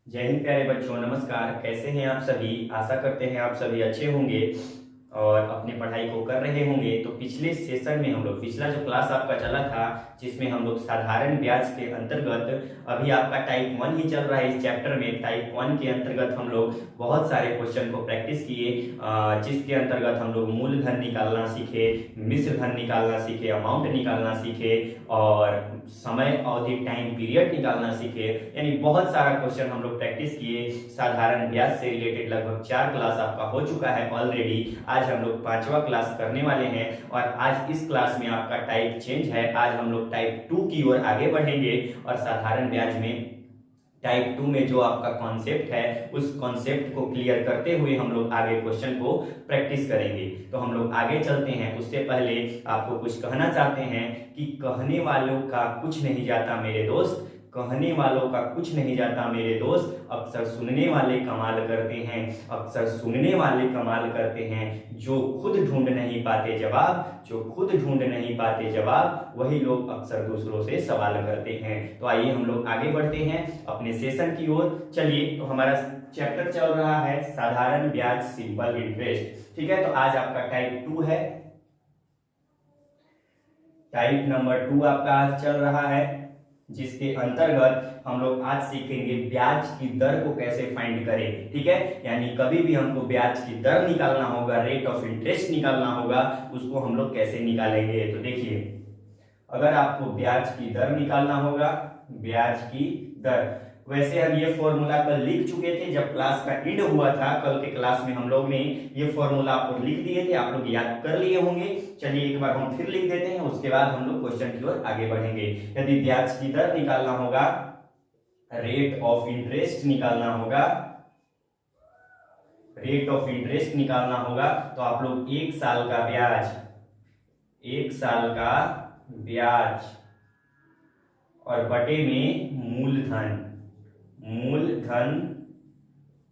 जय हिंद प्यारे बच्चों, नमस्कार। कैसे हैं आप सभी? आशा करते हैं आप सभी अच्छे होंगे और अपनी पढ़ाई को कर रहे होंगे। तो पिछले सेशन में हम लोग पिछला जो क्लास आपका चला था, जिसमें हम लोग साधारण ब्याज के अंतर्गत अभी आपका टाइप 1 ही चल रहा है। इस चैप्टर में टाइप 1 के अंतर्गत हम लोग बहुत सारे क्वेश्चन को प्रैक्टिस किए, जिसके अंतर्गत हम लोग मूलधन निकालना सीखे, मिश्र धन निकालना सीखे, अमाउंट निकालना सीखे और समय अवधि टाइम पीरियड निकालना सीखे। यानी बहुत सारा क्वेश्चन हम लोग प्रैक्टिस किए। साधारण ब्याज से रिलेटेड लगभग 4 क्लास आपका हो चुका है ऑलरेडी। आज हम लोग 5वां क्लास करने वाले हैं और आज इस क्लास में आपका टाइप चेंज है। आज हम लोग टाइप 2 की ओर आगे बढ़ेंगे और साधारण ब्याज में टाइप 2 में जो आपका कॉन्सेप्ट है उस कॉन्सेप्ट को क्लियर करते हुए हम लोग आगे क्वेश्चन को प्रैक्टिस करेंगे। तो हम लोग आगे चलते हैं। उससे पहले आपको कुछ कहना चाहते हैं कि कहने वालों का कुछ नहीं जाता मेरे दोस्त, कहने वालों का कुछ नहीं जाता मेरे दोस्त, अक्सर सुनने वाले कमाल करते हैं, अक्सर सुनने वाले कमाल करते हैं। जो खुद ढूंढ नहीं पाते जवाब, जो खुद ढूंढ नहीं पाते जवाब, वही लोग अक्सर दूसरों से सवाल करते हैं। तो आइए हम लोग आगे बढ़ते हैं अपने सेशन की ओर। चलिए, तो हमारा चैप्टर चल रहा है साधारण ब्याज, सिंपल इंटरेस्ट। ठीक है, तो आज आपका टाइप 2 है। टाइप नंबर 2 आपका आज चल रहा है, जिसके अंतर्गत हम लोग आज सीखेंगे ब्याज की दर को कैसे फाइंड करें। ठीक है, यानी कभी भी हमको ब्याज की दर निकालना होगा, रेट ऑफ इंटरेस्ट निकालना होगा, उसको हम लोग कैसे निकालेंगे। तो देखिए, अगर आपको ब्याज की दर निकालना होगा, ब्याज की दर, वैसे हम ये फॉर्मूला कल लिख चुके थे जब क्लास का एंड हुआ था। कल के क्लास में हम लोग ने ये फॉर्मूला आपको लिख दिए थे, आप लोग याद कर लिए होंगे। चलिए एक बार हम फिर लिख देते हैं, उसके बाद हम लोग क्वेश्चन की ओर आगे बढ़ेंगे। यदि ब्याज की दर निकालना होगा, रेट ऑफ इंटरेस्ट निकालना होगा, रेट ऑफ इंटरेस्ट निकालना होगा, तो आप लोग 1 साल का ब्याज, 1 साल का ब्याज और बटे में मूलधन, मूलधन,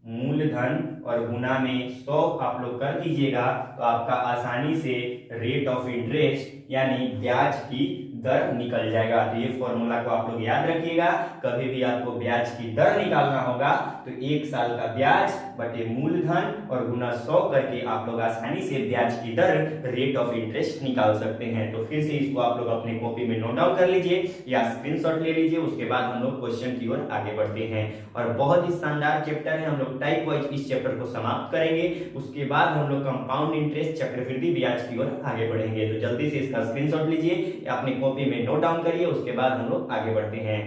मूलधन और गुना में 100 आप लोग कर दीजिएगा, तो आपका आसानी से रेट ऑफ इंटरेस्ट यानी ब्याज की दर निकल जाएगा। तो ये फॉर्मूला को आप लोग याद रखिएगा। कभी भी आपको ब्याज की दर निकालना होगा तो 1 साल का ब्याज बटे मूलधन और गुना 100 करके आप लोग आसानी से ब्याज की दर, रेट ऑफ इंटरेस्ट निकाल सकते हैं। तो फिर से इसको आप लोग अपने कॉपी में नोट डाउन कर लीजिए या स्क्रीनशॉट ले लीजिए। उसके बाद हम लोग क्वेश्चन की ओर आगे बढ़ते हैं और बहुत ही शानदार चैप्टर है। हम लोग टाइप वाइज इस चैप्टर को समाप्त करेंगे, उसके बाद हम लोग कंपाउंड इंटरेस्ट, चक्रवृद्धि ब्याज की ओर आगे बढ़ेंगे। तो जल्दी से इसका स्क्रीनशॉट लीजिए या अपने कॉपी में नोट डाउन करिए, उसके बाद हम लोग आगे बढ़ते हैं।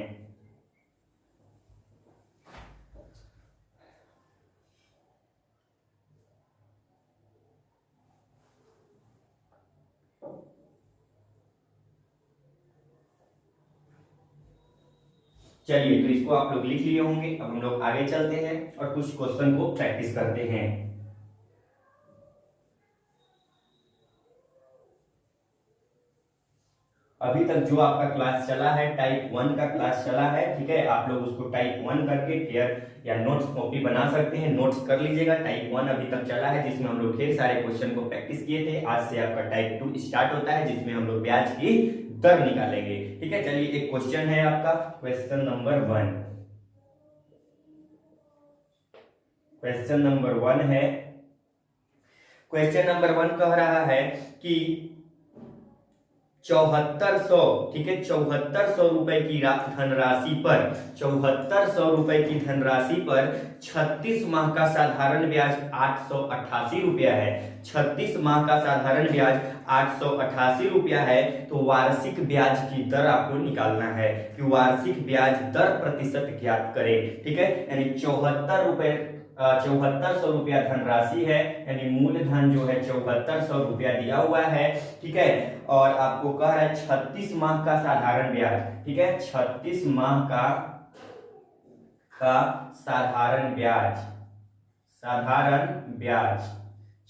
चलिए, तो इसको आप लोग लिख लिए होंगे। अब हम लोग आगे चलते हैं और कुछ क्वेश्चन को प्रैक्टिस करते हैं। अभी तक जो आपका क्लास चला है, टाइप 1 का क्लास चला है। ठीक है, आप लोग उसको टाइप 1 करके टेयर या नोट्स कॉपी बना सकते हैं, नोट्स कर लीजिएगा। टाइप 1 अभी तक चला है, जिसमें हम लोग ढेर सारे क्वेश्चन को प्रैक्टिस किए थे। आज से आपका टाइप 2 स्टार्ट होता है, जिसमें हम लोग ब्याज की दर निकालेंगे। ठीक है, चलिए एक क्वेश्चन है आपका, क्वेश्चन नंबर 1। क्वेश्चन नंबर 1 है, क्वेश्चन नंबर 1 कह रहा है कि 7400, ठीक है, 7400 रुपए की धनराशि पर, 7400 रुपए की धनराशि पर 36 माह का साधारण ब्याज 888 रुपया है। 36 माह का साधारण ब्याज 888 रुपया है। तो वार्षिक ब्याज की दर आपको निकालना है कि वार्षिक ब्याज दर प्रतिशत ज्ञात करें। ठीक है, यानी 7400 रुपया धनराशि है, यानी मूलधन जो है 7400 रुपया दिया हुआ है। ठीक है, और आपको कह रहा है 36 माह का साधारण ब्याज। ठीक है, 36 माह का साधारण ब्याज, साधारण ब्याज,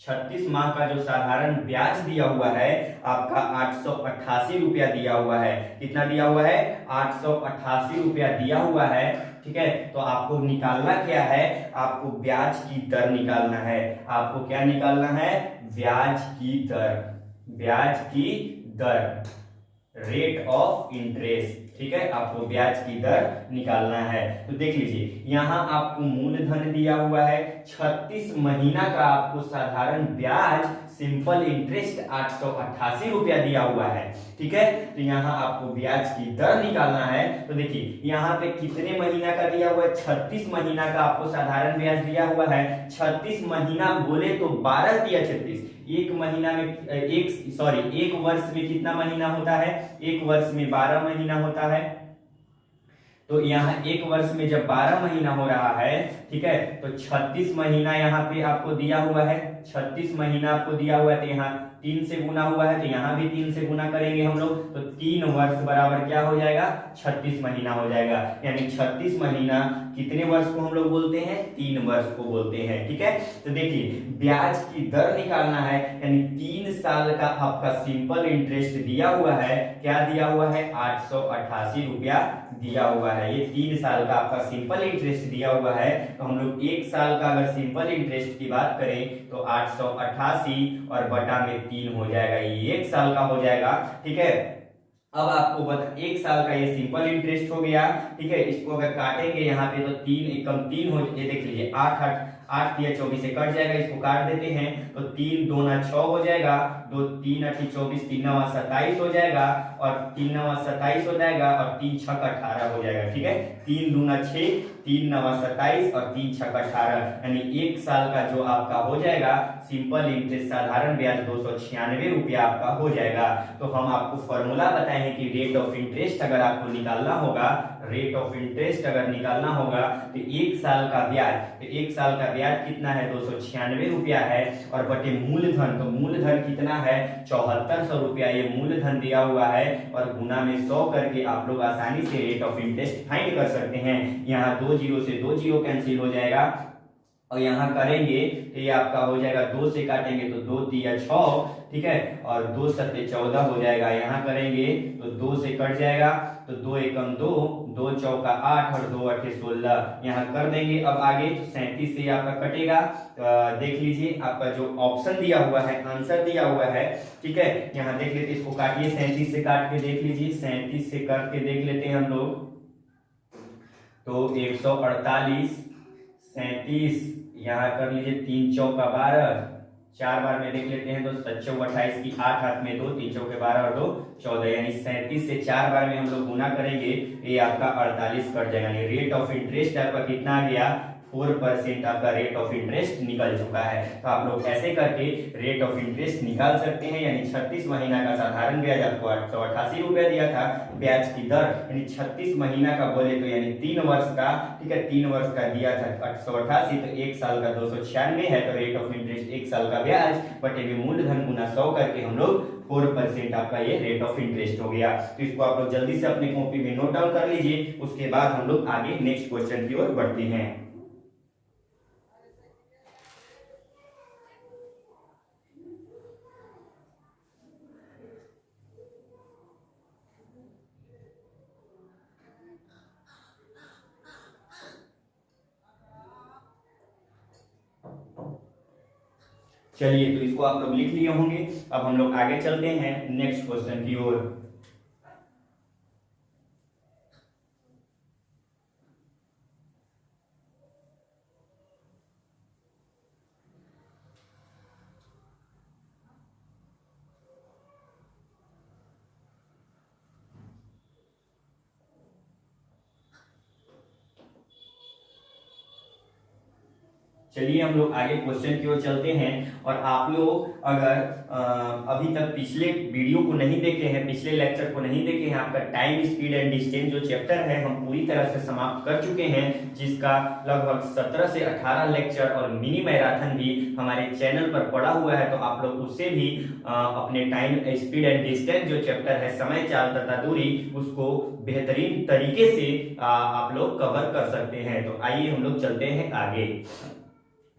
36 माह का जो साधारण ब्याज दिया हुआ है आपका 888 रुपया दिया हुआ है। कितना दिया हुआ है? 888 रुपया दिया हुआ है। ठीक है, तो आपको निकालना क्या है? आपको ब्याज की दर निकालना है। आपको क्या निकालना है? ब्याज की दर, ब्याज की दर, रेट ऑफ इंटरेस्ट। ठीक है, आपको ब्याज की दर निकालना है। तो देख लीजिए यहाँ आपको मूलधन दिया हुआ है 36 महीना का, आपको साधारण ब्याज सिंपल इंटरेस्ट 888 रुपया दिया हुआ है। ठीक है, तो यहाँ आपको ब्याज की दर निकालना है। तो देखिए यहाँ पे कितने महीना का दिया हुआ है, 36 महीना का आपको साधारण ब्याज दिया हुआ है। 36 महीना बोले तो 12 दिया 36, एक महीना में एक वर्ष में कितना महीना होता है, एक वर्ष में 12 महीना होता है। तो यहाँ एक वर्ष में जब 12 महीना हो रहा है, ठीक है, तो 36 महीना यहाँ पे आपको दिया हुआ है, 36 महीना आपको दिया हुआ है, तो यहाँ 3 से गुना हुआ है, तो यहाँ भी 3 से गुना करेंगे हम लोग, तो 3 वर्ष बराबर क्या हो जाएगा, 36 महीना हो जाएगा। यानी 36 महीना कितने वर्ष को हम लोग बोलते हैं, 3 वर्ष को बोलते हैं। ठीक है, तो देखिए ब्याज की दर निकालना है, यानी 3 साल का आपका सिंपल इंटरेस्ट दिया हुआ है, क्या दिया हुआ है, 888 रुपया दिया हुआ है। ये 3 साल का आपका सिंपल इंटरेस्ट दिया हुआ है। तो हम लोग 1 साल का अगर सिंपल इंटरेस्ट की बात करें तो 888 और बटा में 3 हो जाएगा, ये 1 साल का हो जाएगा। ठीक है, अब आपको बता 1 साल का ये सिंपल इंटरेस्ट हो गया। ठीक है, इसको अगर काटेंगे यहाँ पे तो 3 एकम 3 हो, ये देख लीजिए 8 दिया 24 से कट जाएगा, इसको काट देते हैं तो 3 दूना 6 हो जाएगा, 2 3 8 24, 3 9 27 हो जाएगा, और 3 9 27 हो जाएगा, और 3 6 18 हो जाएगा। ठीक है, 3 दूना 6, 3 9 27 और 3 6 18, यानी 1 साल का जो आपका हो जाएगा सिंपल इंटरेस्ट साधारण ब्याज 296 रुपया आपका हो जाएगा। तो हम आपको फॉर्मूला बताए हैं कि रेट ऑफ इंटरेस्ट अगर आपको निकालना होगा, रेट ऑफ इंटरेस्ट अगर निकालना होगा तो 1 साल का ब्याज, तो 1 साल का ब्याज कितना है, 296 रुपया है, और बटे मूलधन, तो मूलधन कितना है, 7400 रुपया ये मूलधन दिया हुआ है, और गुना में 100 करके आप लोग आसानी से रेट ऑफ इंटरेस्ट फाइंड कर सकते हैं। यहाँ 2 जीरो से 2 जीरो कैंसिल हो जाएगा, और यहाँ करेंगे तो ये आपका हो जाएगा, 2 से काटेंगे तो 2 तिया 6, ठीक है, और 2 सत्ते 14 हो जाएगा। यहाँ करेंगे तो 2 से कट जाएगा, तो 2 एकम 2, 2 चौका 8 और 2 अठे 16। यहाँ कर देंगे अब आगे, तो 37 से आपका कटेगा। देख लीजिए आपका जो ऑप्शन दिया हुआ है, आंसर दिया हुआ है, ठीक है, यहाँ देख लेते, इसको काटिए, 37 से काट के देख लीजिए, 37 से काट के देख लेते हैं हम लोग, तो 148, 37 यहाँ कर लीजिए, 3 चौका 12, 4 बार में देख लेते हैं तो 7 चौक 28 की 8 हाथ में 2, 3 चौके 12 और 2 14, यानी 37 से 4 बार में हम लोग गुना करेंगे, ये आपका 48 कट जाएगा। यानी रेट ऑफ इंटरेस्ट आपका कितना आ गया, 4% आपका रेट ऑफ इंटरेस्ट निकल चुका है। तो आप लोग ऐसे करके रेट ऑफ इंटरेस्ट निकाल सकते हैं। यानी 36 महीना का साधारण ब्याज आपको 888 रुपया दिया था, ब्याज की दर यानी 36 महीना का बोले तो यानी 3 वर्ष का, ठीक है, 3 वर्ष का दिया था 888, तो 1 साल का 296 है, तो रेट ऑफ इंटरेस्ट 1 साल का ब्याज बटे में मूलधन गुना 100 करके हम लोग 4% आपका ये रेट ऑफ इंटरेस्ट हो गया। तो इसको आप लोग जल्दी से अपने कॉपी में नोट डाउन कर लीजिए, उसके बाद हम लोग आगे नेक्स्ट क्वेश्चन की ओर बढ़ते हैं। चलिए, तो इसको आप लोग लिख लिए होंगे। अब हम लोग आगे चलते हैं नेक्स्ट क्वेश्चन की ओर। चलिए हम लोग आगे क्वेश्चन की ओर चलते हैं। और आप लोग अगर अभी तक पिछले वीडियो को नहीं देखे हैं, पिछले लेक्चर को नहीं देखे हैं, आपका टाइम स्पीड एंड डिस्टेंस जो चैप्टर है हम पूरी तरह से समाप्त कर चुके हैं, जिसका लगभग 17 से 18 लेक्चर और मिनी मैराथन भी हमारे चैनल पर पड़ा हुआ है। तो आप लोग उससे भी अपने टाइम स्पीड एंड डिस्टेंस जो चैप्टर है, समय चाल तथा दूरी, उसको बेहतरीन तरीके से आप लोग कवर कर सकते हैं। तो आइए हम लोग चलते हैं आगे।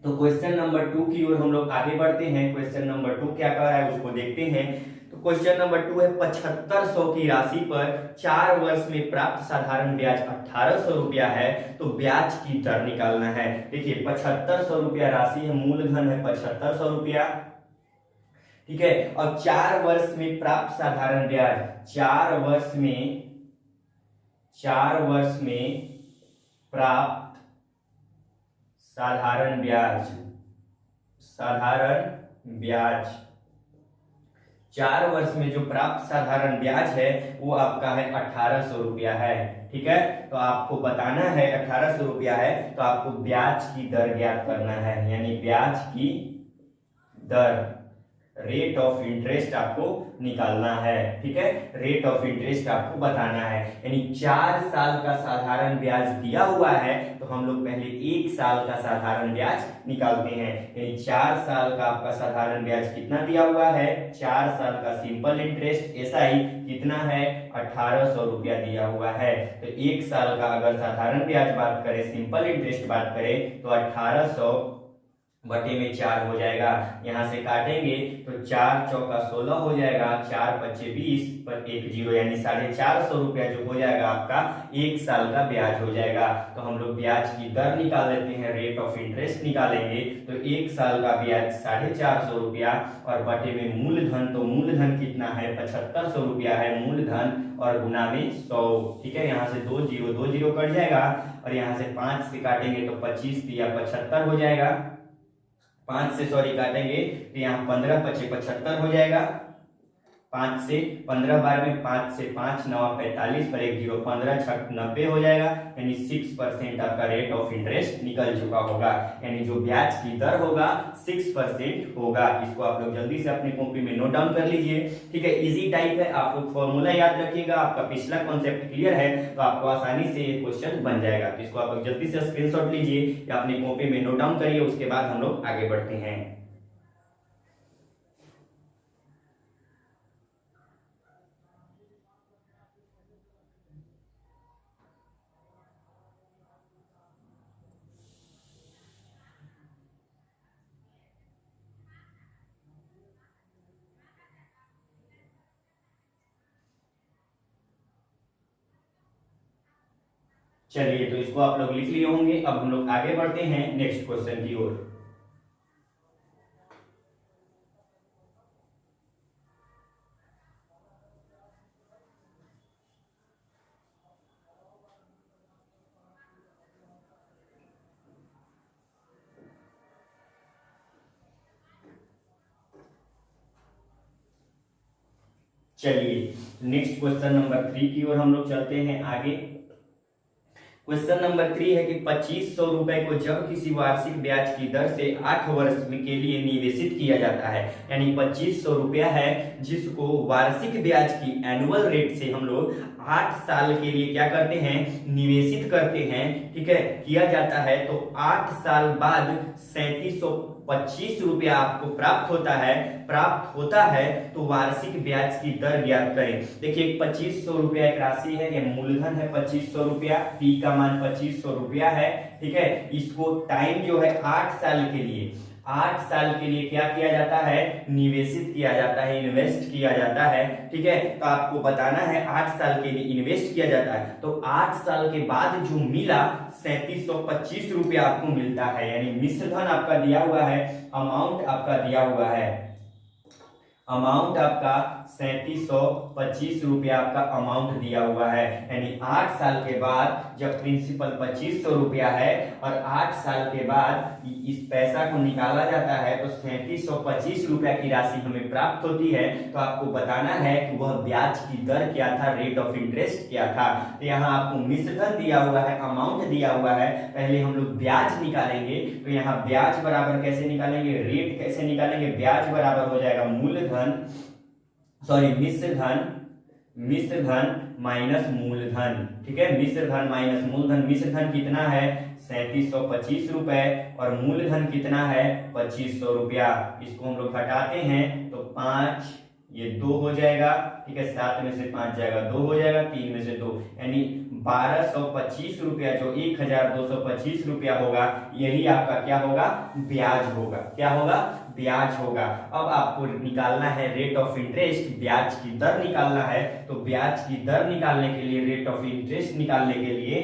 तो क्वेश्चन नंबर 2 की ओर हम लोग आगे बढ़ते हैं। क्वेश्चन नंबर 2 क्या कह रहा है उसको देखते हैं। तो क्वेश्चन नंबर 2 है, 7500 की राशि पर 4 वर्ष में प्राप्त साधारण ब्याज 1800 रुपया है, तो ब्याज की दर निकालना है। देखिए 7500 रुपया राशि है, मूलधन है 7500 रुपया, ठीक है, और 4 वर्ष में प्राप्त साधारण ब्याज, 4 वर्ष में 4 वर्ष में प्राप्त साधारण ब्याज, साधारण ब्याज 4 वर्ष में जो प्राप्त साधारण ब्याज है वो आपका है 1800 रुपया है। ठीक है, तो आपको बताना है 1800 रुपया है, तो आपको ब्याज की दर ज्ञात करना है, यानी ब्याज की दर, रेट ऑफ इंटरेस्ट आपको निकालना है। ठीक है, रेट ऑफ इंटरेस्ट आपको बताना है, यानी 4 साल का साधारण ब्याज दिया हुआ है तो हम लोग पहले 1 साल का साधारण ब्याज निकालते हैं। यानी 4 साल का आपका साधारण ब्याज कितना दिया हुआ है, 4 साल का सिंपल इंटरेस्ट एसआई कितना है, 1800 रुपया दिया हुआ है। तो 1 साल का अगर साधारण ब्याज बात करें, सिंपल इंटरेस्ट बात करें, तो 1800 बटे में 4 हो जाएगा। यहां से काटेंगे तो 4 चौका 16 हो जाएगा, 4 पच्चे 20 पर 1 0, यानी 450 रुपया जो हो जाएगा आपका 1 साल का ब्याज हो जाएगा। तो हम लोग ब्याज की दर निकाल लेते हैं, रेट ऑफ इंटरेस्ट निकालेंगे, तो 1 साल का ब्याज 450 रुपया और बटे में मूलधन, तो मूलधन कितना है 7500 रुपया है मूलधन, और गुना में 100। ठीक है, यहाँ से 2 0 कट जाएगा और यहाँ से 5 से काटेंगे तो 25 या 75 हो जाएगा, 5 से सॉरी काटेंगे तो यहाँ 15 पचे 75 हो जाएगा, 5 से 15 बार में 5 से 5 9 45 पर 1 0, 15 6 90 हो जाएगा, यानी 6% आपका रेट ऑफ इंटरेस्ट निकल चुका होगा, यानी जो ब्याज की दर होगा 6% होगा। इसको आप लोग जल्दी से अपनी कॉपी में नोट डाउन कर लीजिए। ठीक है, इजी टाइप है, आप लोग फॉर्मूला याद रखिएगा, आपका पिछला कॉन्सेप्ट क्लियर है तो आपको आसानी से ये क्वेश्चन बन जाएगा। तो इसको आप लोग जल्दी से स्क्रीनशॉट लीजिए या अपनी कॉपी में नोट डाउन करिए, उसके बाद हम लोग आगे बढ़ते हैं। चलिए, तो इसको आप लोग लिख लिए होंगे। अब हम लोग आगे बढ़ते हैं नेक्स्ट क्वेश्चन की ओर। चलिए, नेक्स्ट क्वेश्चन नंबर 3 की ओर हम लोग चलते हैं आगे। क्वेश्चन नंबर 3 है कि 2500 रुपए को जब किसी वार्षिक ब्याज की दर से 8 वर्ष के लिए निवेशित किया जाता है, यानी 2500 रुपया है जिसको वार्षिक ब्याज की एनुअल रेट से हम लोग 8 साल के लिए क्या करते हैं, निवेशित करते हैं। ठीक है, किया जाता है, तो 8 साल बाद 3725 रुपया आपको प्राप्त होता है, तो वार्षिक ब्याज की दर ज्ञात करें। देखिए 2500 रुपया एक राशि है, ये मूलधन है 2500 रुपया, पी का मान 2500 रुपया है। ठीक है, इसको टाइम जो है 8 साल के लिए, 8 साल के लिए क्या किया जाता है, निवेशित किया जाता है, इन्वेस्ट किया जाता है। ठीक है, तो आपको बताना है 8 साल के लिए इन्वेस्ट किया जाता है, तो 8 साल के बाद जो मिला 3725 रुपया आपको मिलता है, यानी मिश्रधन आपका दिया हुआ है, अमाउंट आपका दिया हुआ है, अमाउंट आपका 3725 रुपया आपका अमाउंट दिया हुआ है। यानी 8 साल के बाद जब प्रिंसिपल 2500 रुपया है और 8 साल के बाद इस पैसा को निकाला जाता है तो 3725 रुपया की राशि हमें प्राप्त होती है। तो आपको बताना है कि वह ब्याज की दर क्या था, रेट ऑफ इंटरेस्ट क्या था। तो यहाँ आपको मिश्रधन दिया हुआ है, अमाउंट दिया हुआ है, पहले हम लोग ब्याज निकालेंगे। तो यहाँ ब्याज बराबर कैसे निकालेंगे, रेट कैसे निकालेंगे, ब्याज बराबर हो जाएगा मूलधन मिश्रधन माइनस मूलधन। ठीक है, मिश्रधन माइनस मूलधन, मिश्रधन कितना है 3725 रुपए और मूलधन कितना है 2500 रुपया। इसको हम लोग घटाते हैं तो 5 ये 2 हो जाएगा। ठीक है, 7 में से 5 जाएगा 2 हो जाएगा, 3 में से 2 यानी 1225 रुपया, जो 1225 रुपया होगा, यही आपका क्या होगा, ब्याज होगा। क्या होगा, ब्याज होगा। अब आपको निकालना है रेट ऑफ इंटरेस्ट, ब्याज की दर निकालना है। तो ब्याज की दर निकालने के लिए, रेट ऑफ इंटरेस्ट निकालने के लिए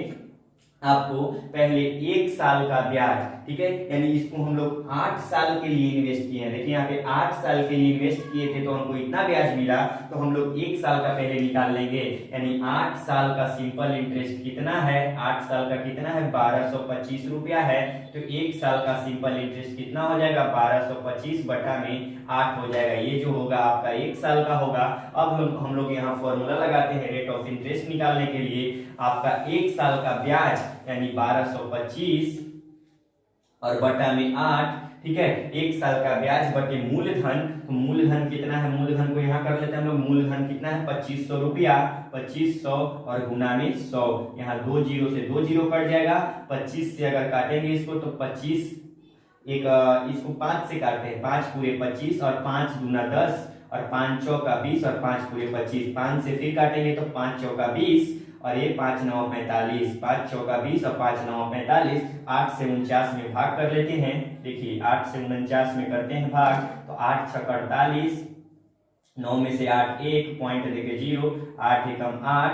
आपको पहले 1 साल का ब्याज, ठीक है, यानी इसको हम लोग 8 साल के लिए इन्वेस्ट किए हैं। देखिए यहाँ पे 8 साल के लिए इन्वेस्ट किए थे तो हमको इतना ब्याज मिला, तो हम लोग 1 साल का पहले निकाल लेंगे। यानी 8 साल का सिंपल इंटरेस्ट कितना है, 8 साल का कितना है, 1225 रुपया है। तो 1 साल का सिंपल इंटरेस्ट कितना हो जाएगा, 1225 बटा में 8 हो जाएगा। ये जो होगा आपका 1 साल का होगा। अब हम लोग यहाँ फॉर्मूला लगाते हैं रेट ऑफ इंटरेस्ट निकालने के लिए। आपका 1 साल का ब्याज यानी 1225 और बटा में 8, ठीक है, 1 साल का ब्याज बटे मूलधन। तो मूलधन कितना है, मूलधन को यहाँ कर लेते हैं हम लोग। मूलधन कितना है, 2500 रुपया, 2500 और गुना में 100। यहाँ 2 जीरो से 2 जीरो कट जाएगा। 25 से अगर काटेंगे इसको तो 25, इसको 5 से काटते हैं, 5 पूरे 25 और 5 दूना 10 और 5 चौका 20 और 5 पूरे 25। 5 से फिर काटेंगे तो 5 चौका 20 और ये 5 9 45, 5 चौका 20 और 5 9 45। 8 से 49 में भाग कर लेते हैं। देखिए 8 से 49 में करते हैं भाग, तो 8 6 48, 9 में से 8 1 पॉइंट देके 0, 8 एकम 8,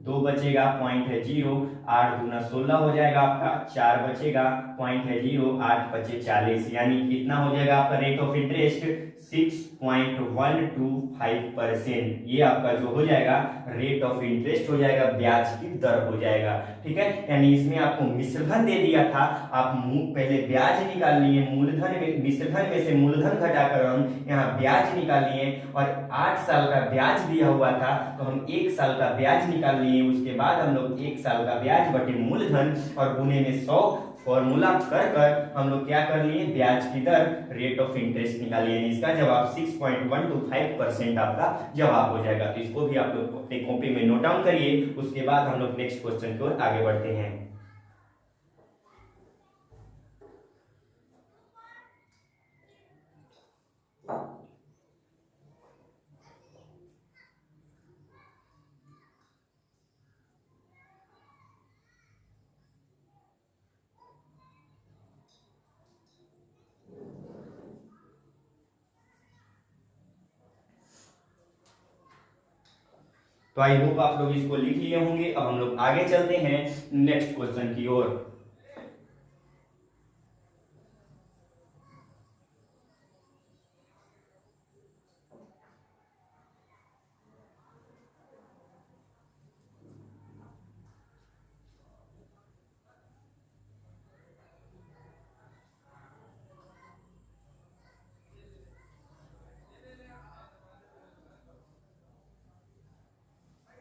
2 बचेगा, पॉइंट है 0, 8 दूना 16 हो जाएगा आपका, 4 बचेगा, पॉइंट है 0, 8 बचे 40। यानी कितना हो जाएगा आपका रेट ऑफ इंटरेस्ट, 6.125%। ये आपका जो हो जाएगा रेट ऑफ इंटरेस्ट हो जाएगा, ब्याज की दर हो जाएगा, ठीक है। यानी इसमें आपको मिश्रधन दे दिया था, आप पहले ब्याज निकाल लिए, मूलधन में, मिश्रधन में से मूलधन घटाकर हम यहाँ ब्याज निकाल लिए, और 8 साल का ब्याज दिया हुआ था तो हम 1 साल का ब्याज निकाल लिए। उसके बाद हम लोग 1 साल का ब्याज बटे मूलधन और गुने में 100 फॉर्मूला कर हम लोग क्या कर लिए, ब्याज की दर, रेट ऑफ इंटरेस्ट निकालिए। इसका जवाब 6.125% आपका जवाब हो जाएगा। तो इसको भी आप लोग अपने कॉपी में नोट डाउन करिए। उसके बाद हम लोग नेक्स्ट क्वेश्चन की ओर आगे बढ़ते हैं। तो आई होप आप लोग इसको लिख लिए होंगे। अब हम लोग आगे चलते हैं नेक्स्ट क्वेश्चन की ओर।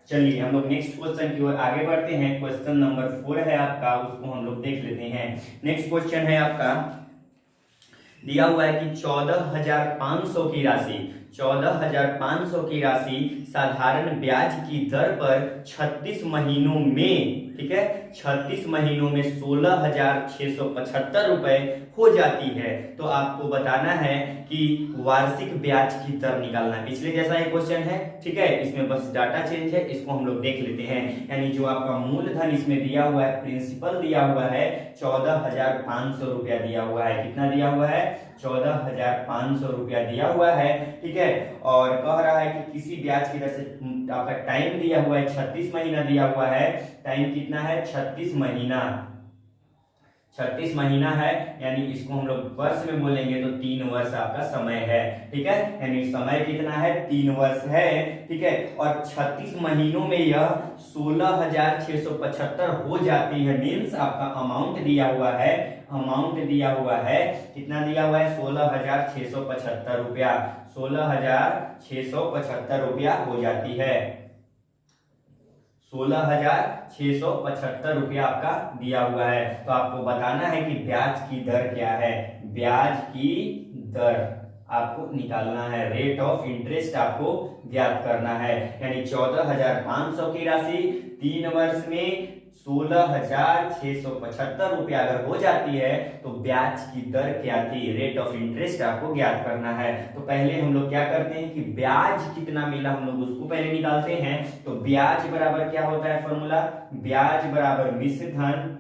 चलिए हम लोग नेक्स्ट क्वेश्चन की ओर आगे बढ़ते हैं। क्वेश्चन नंबर 4 है आपका, उसको हम लोग देख लेते हैं। नेक्स्ट क्वेश्चन है आपका, दिया हुआ है कि 14,500 की राशि, 14,500 की राशि साधारण ब्याज की दर पर 36 महीनों में, ठीक है, 36 महीनों में 16,675 रुपए हो जाती है। तो आपको बताना है कि वार्षिक ब्याज की दर निकालना है। पिछले जैसा ये क्वेश्चन है, ठीक है, इसमें बस डाटा चेंज है, इसको हम लोग देख लेते हैं। यानी जो आपका मूलधन इसमें दिया हुआ है, प्रिंसिपल दिया हुआ है 14,500 रुपया दिया हुआ है। कितना दिया हुआ है, 14,500 रुपया दिया हुआ है, ठीक है। और कह रहा है कि किसी ब्याज की दर से आपका टाइम दिया हुआ है 36 महीना दिया हुआ है। टाइम कितना है, 36 महीना, 36 महीना है। यानी इसको हम लोग वर्ष में बोलेंगे तो 3 वर्ष आपका समय है, ठीक है। यानी समय कितना है, 3 वर्ष है, ठीक है। और 36 महीनों में यह 16,675 हो जाती है। मीन्स आपका अमाउंट दिया हुआ है, अमाउंट दिया हुआ है, कितना दिया हुआ है, 16,675 रुपया, 16,675 रुपया हो जाती है। 16,675 रुपया आपका दिया हुआ है। तो आपको बताना है कि ब्याज की दर क्या है, ब्याज की दर आपको निकालना है, रेट ऑफ इंटरेस्ट आपको ज्ञात करना है। यानी 14,500 की राशि 3 वर्ष में 16,675 रुपया अगर हो जाती है तो ब्याज की दर क्या थी, रेट ऑफ इंटरेस्ट आपको ज्ञात करना है। तो पहले हम लोग क्या करते हैं कि ब्याज कितना मिला हम लोग उसको पहले निकालते हैं। तो ब्याज बराबर क्या होता है फॉर्मूला, ब्याज बराबर मिश्रधन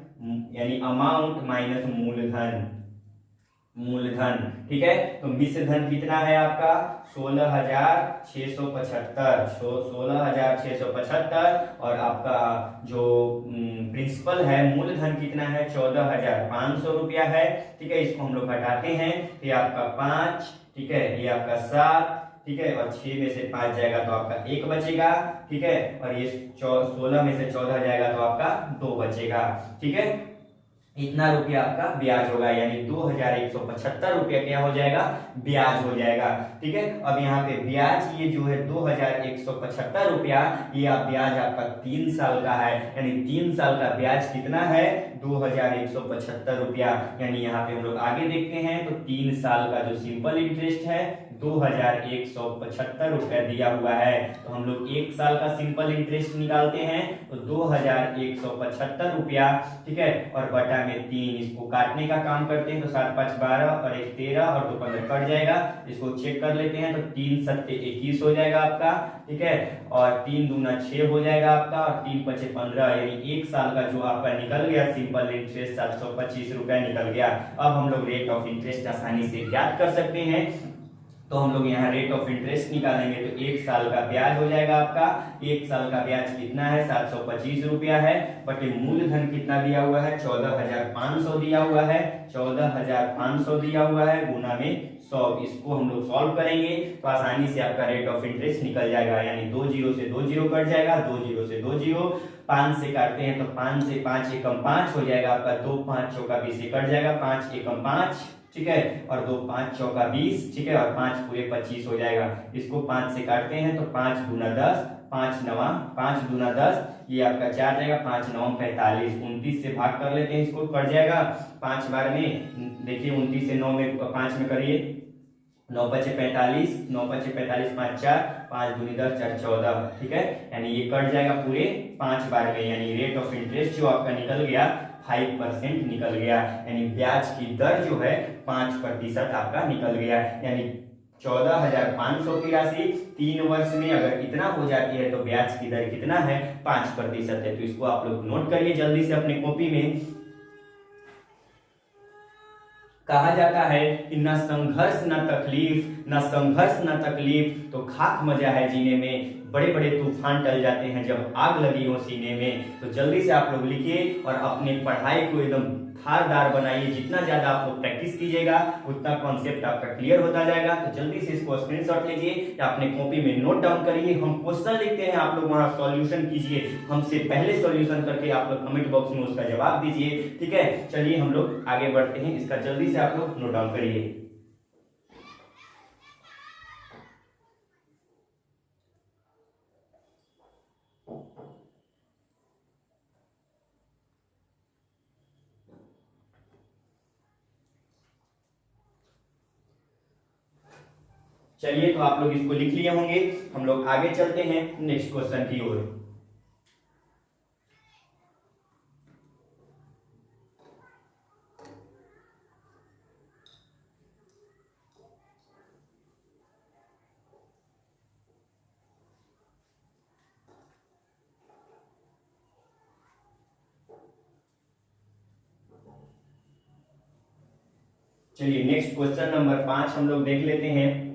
यानी अमाउंट माइनस मूलधन, मूलधन। ठीक है, तो मिश्र धन कितना है आपका 16,675, 16,675। और आपका जो प्रिंसिपल है मूलधन कितना है 14,500 रुपया है। ठीक है, इसको हम लोग घटाते हैं, ये आपका 5, ठीक है, ये आपका 7, ठीक है, और 6 में से 5 जाएगा तो आपका 1 बचेगा। ठीक है, और ये 16 में से 14 जाएगा तो आपका 2 बचेगा। ठीक है, इतना रुपया आपका ब्याज होगा, यानी 2,175 रुपया क्या हो जाएगा, ब्याज हो जाएगा। ठीक है, अब यहाँ पे ब्याज ये जो है 2,175 रुपया, ये आप ब्याज आपका 3 साल का है, यानी 3 साल का ब्याज कितना है 2,175 रुपया। यानी यहाँ पे हम लोग आगे देखते हैं तो 3 साल का जो सिंपल इंटरेस्ट है 2,175 रुपया दिया हुआ है। तो हम लोग 1 साल का सिंपल इंटरेस्ट निकालते हैं तो 2,175 रुपया। ठीक है, और बटा में 3, इसको काटने का काम करते हैं तो 7 5 12 और 1 13 और 2 15 कट जाएगा। इसको चेक कर लेते हैं तो 3 7 21 हो जाएगा आपका। ठीक है, और 3 दूना 6 हो जाएगा आपका, और 3 5 15, यानी 1 साल का जो आपका निकल गया सिंपल इंटरेस्ट 725 रुपया निकल गया। अब हम लोग रेट ऑफ इंटरेस्ट आसानी से ज्ञात कर सकते हैं, तो हम लोग यहाँ रेट ऑफ इंटरेस्ट निकालेंगे तो 1 साल का ब्याज हो जाएगा आपका। 1 साल का ब्याज कितना है 725 रुपया है, बट मूलधन कितना दिया हुआ है 14,500 दिया हुआ है, 14,500 दिया हुआ है गुना में 100। इसको हम लोग सॉल्व करेंगे तो आसानी से आपका रेट ऑफ इंटरेस्ट निकल जाएगा, यानी 2 जीरो से 2 जीरो कट जाएगा, 2 जीरो से 2 जीरो, 5 से काटते हैं तो 5 से 5 एकम 5 हो जाएगा आपका, 2 5 चौका 20 से कट जाएगा, 5 एकम 5, ठीक है, और 2 5 चौका 20, ठीक है, और 5 पूरे 25 हो जाएगा। इसको 5 से काटते हैं तो 5 दूना 10, 5 नवा 5 दूना 10, ये आपका 4 जाएगा, 5 9 45, 29 से भाग कर लेते हैं, इसको कट जाएगा 5 बार में। देखिए 29 से 9 में 5 में करिए, 9 5 45, 9 5 45, 5 4, 5 दूनी 10, 4 14, ठीक है, यानी ये कट जाएगा पूरे 5 बार में। यानी रेट ऑफ इंटरेस्ट जो आपका निकल गया 5% निकल गया, यानी ब्याज की दर जो है 5% आपका निकल गया। यानी 14,500 की राशि 3 वर्ष में अगर इतना हो जाती है तो ब्याज की दर कितना है 5% है। तो इसको आप लोग नोट करिए जल्दी से अपने कॉपी में। कहा जाता है कि न संघर्ष न तकलीफ, न संघर्ष न तकलीफ तो खाक मजा है जीने में, बड़े बड़े तूफान टल जाते हैं जब आग लगी हो सीने में। तो जल्दी से आप लोग लिखिए और अपने पढ़ाई को एकदम धारदार बनाइए। जितना ज्यादा आप लोग प्रैक्टिस कीजिएगा उतना कॉन्सेप्ट आपका क्लियर होता जाएगा। तो जल्दी से इसको स्क्रीनशॉट लीजिए या अपने कॉपी में नोट डाउन करिए। हम क्वेश्चन लिखते हैं, आप लोग वहां सॉल्यूशन कीजिए, हमसे पहले सॉल्यूशन करके आप लोग कमेंट बॉक्स में उसका जवाब दीजिए। ठीक है, चलिए हम लोग आगे बढ़ते हैं। इसका जल्दी से आप लोग नोट डाउन करिए। चलिए, तो आप लोग इसको लिख लिए होंगे, हम लोग आगे चलते हैं नेक्स्ट क्वेश्चन की ओर। चलिए नेक्स्ट क्वेश्चन नंबर 5 हम लोग देख लेते हैं।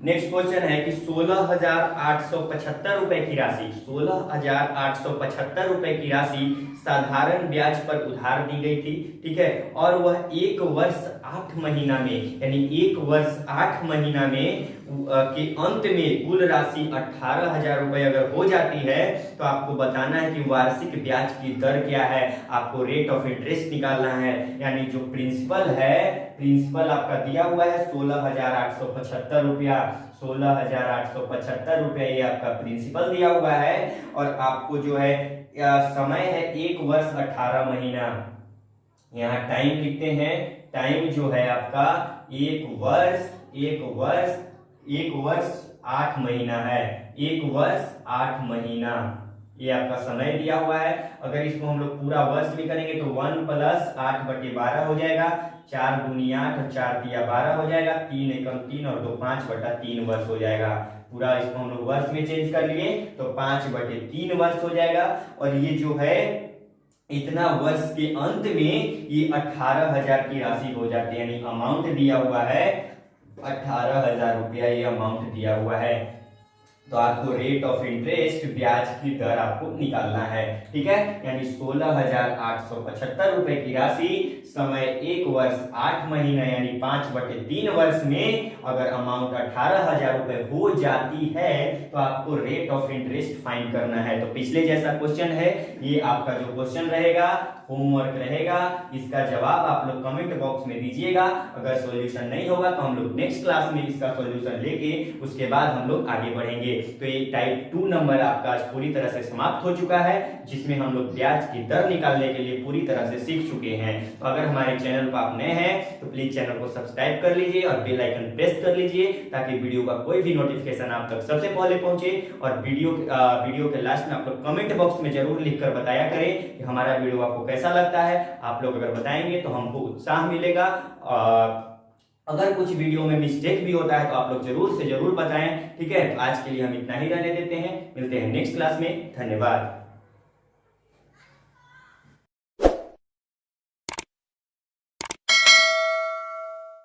नेक्स्ट क्वेश्चन है कि 16,875 रुपए की राशि, 16,875 रुपए की राशि साधारण ब्याज पर उधार दी गई थी। ठीक है, और वह 1 वर्ष 8 महीना में, यानी 1 वर्ष 8 महीना में के अंत में कुल राशि 18,000 रुपए अगर हो जाती है तो आपको बताना है कि वार्षिक ब्याज की दर क्या है। आपको रेट ऑफ इंटरेस्ट निकालना है, यानी जो प्रिंसिपल है, प्रिंसिपल आपका दिया हुआ है 16,875 रुपया, 16,875 रुपया ये आपका प्रिंसिपल दिया हुआ है। और आपको जो है समय है 1 वर्ष 18 महीना। यहाँ टाइम लिखते हैं, टाइम जो है आपका 1 वर्ष 8 महीना है, 1 वर्ष 8 महीना ये आपका समय दिया हुआ है। अगर इसको हम लोग पूरा वर्ष भी करेंगे तो 1 + 8/12 हो जाएगा, 4 दूनी 8 और 4 तिया 12 हो जाएगा, 3 एकम 3 और 2 5/3 वर्ष हो जाएगा। पूरा इसको हम लोग वर्ष में चेंज कर लिए तो 5/3 वर्ष हो जाएगा। और ये जो है इतना वर्ष के अंत में ये 18,000 की राशि हो जाती है, यानी अमाउंट दिया हुआ है 18,000 रुपया, ये अमाउंट दिया हुआ है। तो आपको रेट ऑफ इंटरेस्ट, ब्याज की दर आपको निकालना है, ठीक है। यानी 16,875 रुपए की राशि, समय 1 वर्ष 8 महीना यानी 5/3 वर्ष में अगर अमाउंट 18,000 रुपए हो जाती है तो आपको रेट ऑफ इंटरेस्ट फाइंड करना है। तो पिछले जैसा क्वेश्चन है, ये आपका जो क्वेश्चन रहेगा, होमवर्क रहेगा, इसका जवाब आप लोग कमेंट बॉक्स में दीजिएगा। अगर सॉल्यूशन नहीं होगा तो हम लोग नेक्स्ट क्लास में इसका सॉल्यूशन लेके उसके बाद हम लोग आगे बढ़ेंगे। तो ये टाइप 2 नंबर आपका आज पूरी तरह से समाप्त हो चुका है, जिसमें हम लोग ब्याज की दर निकालने के लिए पूरी तरह से सीख चुके हैं। तो अगर हमारे चैनल पर आप नए हैं तो प्लीज चैनल को सब्सक्राइब कर लीजिए और बेल आइकन प्रेस कर लीजिए, ताकि वीडियो का कोई भी नोटिफिकेशन आप तक सबसे पहले पहुंचे। और वीडियो के लास्ट में आप लोग कमेंट बॉक्स में जरूर लिखकर बताया करें कि हमारा वीडियो आपको कैसा लगता है। आप लोग अगर बताएंगे तो हमको उत्साह मिलेगा। अगर कुछ वीडियो में मिस्टेक भी होता है तो आप लोग जरूर से जरूर बताएं, ठीक है। आज के लिए हम इतना ही रहने देते हैं, मिलते हैं नेक्स्ट क्लास में। धन्यवाद।